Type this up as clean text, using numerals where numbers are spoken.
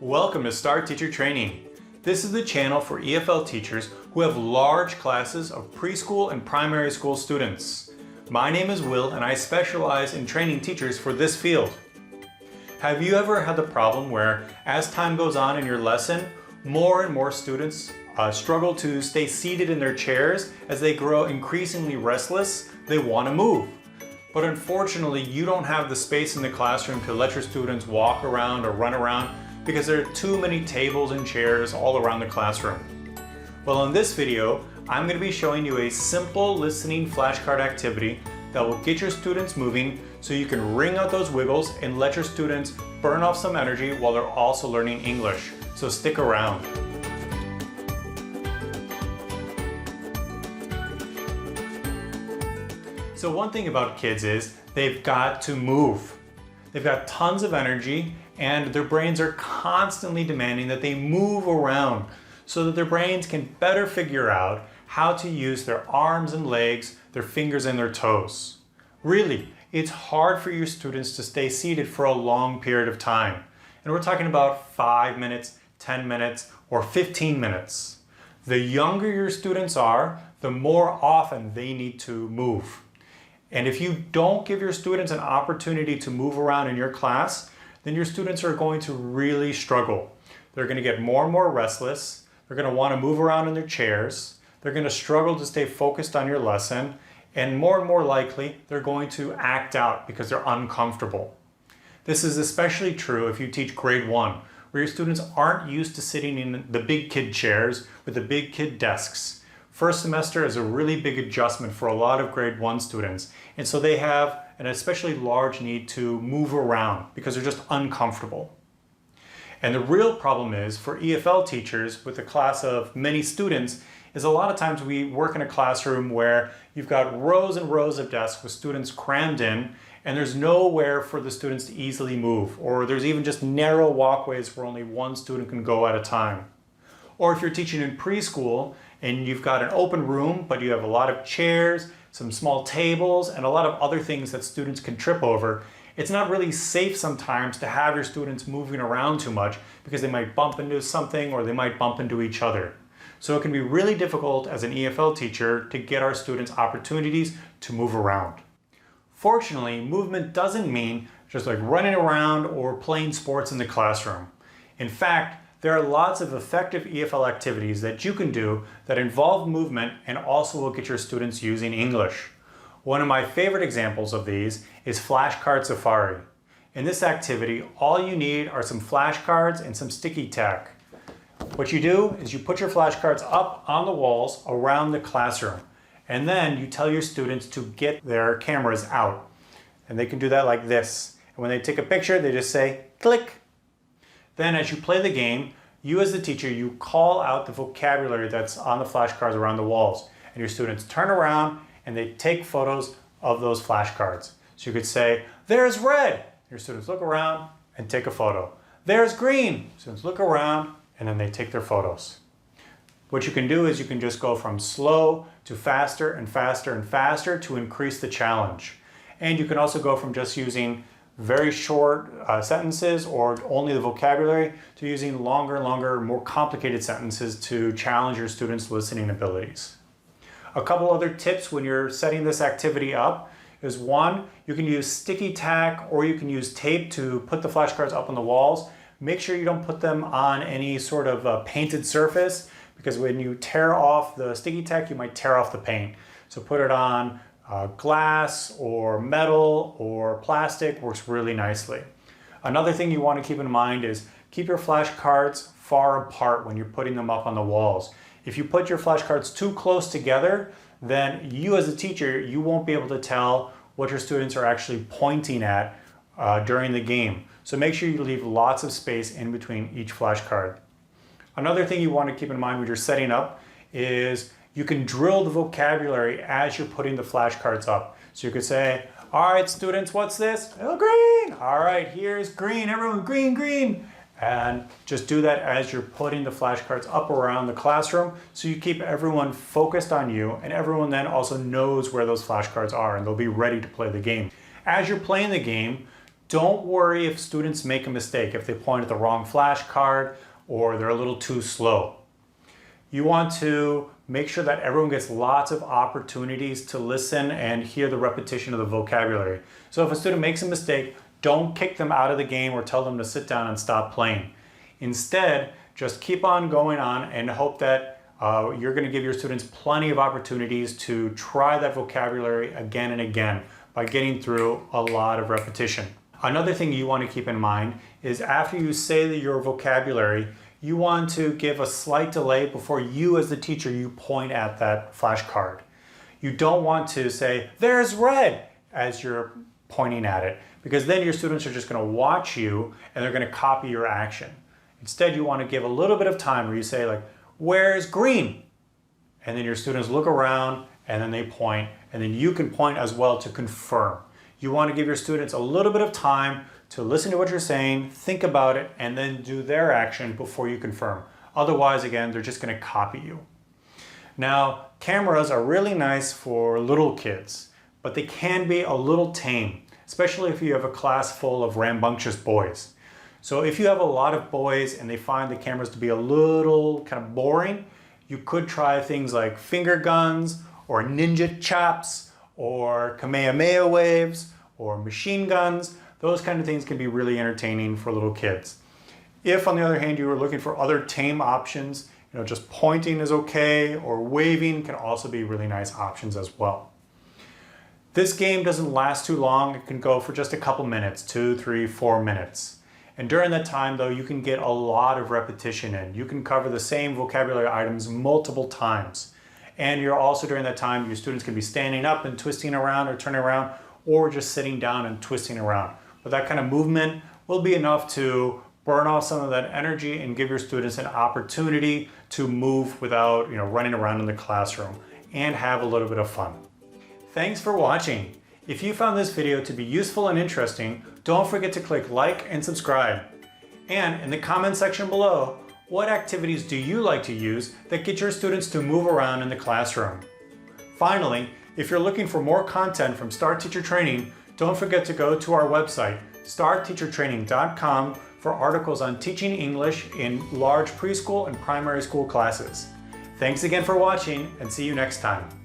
Welcome to Star Teacher Training. This is the channel for EFL teachers who have large classes of preschool and primary school students. My name is Will and I specialize in training teachers for this field. Have you ever had the problem where as time goes on in your lesson, more and more students struggle to stay seated in their chairs as they grow increasingly restless? They want to move. But unfortunately, you don't have the space in the classroom to let your students walk around or run around because there are too many tables and chairs all around the classroom. Well, in this video, I'm going to be showing you a simple listening flashcard activity that will get your students moving so you can wring out those wiggles and let your students burn off some energy while they're also learning English. So stick around. So one thing about kids is they've got to move. They've got tons of energy and their brains are constantly demanding that they move around so that their brains can better figure out how to use their arms and legs, their fingers and their toes. Really, it's hard for your students to stay seated for a long period of time. And we're talking about 5 minutes, 10 minutes, or 15 minutes. The younger your students are, the more often they need to move. And if you don't give your students an opportunity to move around in your class, then your students are going to really struggle. They're going to get more and more restless. They're going to want to move around in their chairs. They're going to struggle to stay focused on your lesson. And more likely, they're going to act out because they're uncomfortable. This is especially true if you teach grade 1, where your students aren't used to sitting in the big kid chairs with the big kid desks. First semester is a really big adjustment for a lot of grade 1 students, and so they have an especially large need to move around because they're just uncomfortable. And the real problem is for EFL teachers with a class of many students is a lot of times we work in a classroom where you've got rows and rows of desks with students crammed in and there's nowhere for the students to easily move, or there's even just narrow walkways where only one student can go at a time. Or if you're teaching in preschool and you've got an open room, but you have a lot of chairs, some small tables, and a lot of other things that students can trip over, it's not really safe sometimes to have your students moving around too much because they might bump into something or they might bump into each other. So it can be really difficult as an EFL teacher to get our students opportunities to move around. Fortunately, movement doesn't mean just like running around or playing sports in the classroom. In fact, there are lots of effective EFL activities that you can do that involve movement and also will get your students using English. One of my favorite examples of these is Flashcard Safari. In this activity, all you need are some flashcards and some sticky tack. What you do is you put your flashcards up on the walls around the classroom, and then you tell your students to get their cameras out. And they can do that like this. And when they take a picture, they just say, click. Then as you play the game, you as the teacher, you call out the vocabulary that's on the flashcards around the walls. And your students turn around and they take photos of those flashcards. So you could say, there's red. Your students look around and take a photo. There's green. Students look around and then they take their photos. What you can do is you can just go from slow to faster and faster and faster to increase the challenge. And you can also go from just using very short sentences or only the vocabulary to using longer, more complicated sentences to challenge your students' listening abilities. A couple other tips when you're setting this activity up is one, you can use sticky tack or you can use tape to put the flashcards up on the walls. Make sure you don't put them on any sort of painted surface because when you tear off the sticky tack, you might tear off the paint. So put it on glass or metal or plastic, works really nicely. Another thing you want to keep in mind is keep your flashcards far apart when you're putting them up on the walls. If you put your flashcards too close together, then you as a teacher, you won't be able to tell what your students are actually pointing at during the game. So make sure you leave lots of space in between each flashcard. Another thing you want to keep in mind when you're setting up is you can drill the vocabulary as you're putting the flashcards up. So you could say, all right, students, what's this? Oh, green. All right, here's green. Everyone, green, green. And just do that as you're putting the flashcards up around the classroom so you keep everyone focused on you and everyone then also knows where those flashcards are and they'll be ready to play the game. As you're playing the game, Don't worry if students make a mistake, if they point at the wrong flashcard or they're a little too slow. You want to make sure that everyone gets lots of opportunities to listen and hear the repetition of the vocabulary. So if a student makes a mistake, don't kick them out of the game or tell them to sit down and stop playing. Instead, just keep on going on and hope that you're going to give your students plenty of opportunities to try that vocabulary again and again by getting through a lot of repetition. Another thing you want to keep in mind is after you say your vocabulary, you want to give a slight delay before you as the teacher, you point at that flashcard. You don't want to say, "There's red," as you're pointing at it, because then your students are just going to watch you and they're going to copy your action. Instead, you want to give a little bit of time where you say like, "Where's green?" And then your students look around and then they point, and then you can point as well to confirm. You want to give your students a little bit of time to listen to what you're saying, think about it, and then do their action before you confirm. Otherwise, again, they're just going to copy you. Now, cameras are really nice for little kids, but they can be a little tame, especially if you have a class full of rambunctious boys. So if you have a lot of boys and they find the cameras to be a little kind of boring, you could try things like finger guns or ninja chops or Kamehameha waves or machine guns. Those kind of things can be really entertaining for little kids. If, on the other hand, you were looking for other tame options, just pointing is okay, or waving can also be really nice options as well. This game doesn't last too long. It can go for just a couple minutes, 2, 3, 4 minutes. And during that time, though, you can get a lot of repetition in. You can cover the same vocabulary items multiple times. And you're also, during that time, your students can be standing up and twisting around or turning around, or just sitting down and twisting around. But that kind of movement will be enough to burn off some of that energy and give your students an opportunity to move without running around in the classroom and have a little bit of fun. Thanks for watching. If you found this video to be useful and interesting, don't forget to click like and subscribe. And in the comment section below, what activities do you like to use that get your students to move around in the classroom? Finally, if you're looking for more content from Star Teacher Training, don't forget to go to our website, starteachertraining.com, for articles on teaching English in large preschool and primary school classes. Thanks again for watching, and see you next time.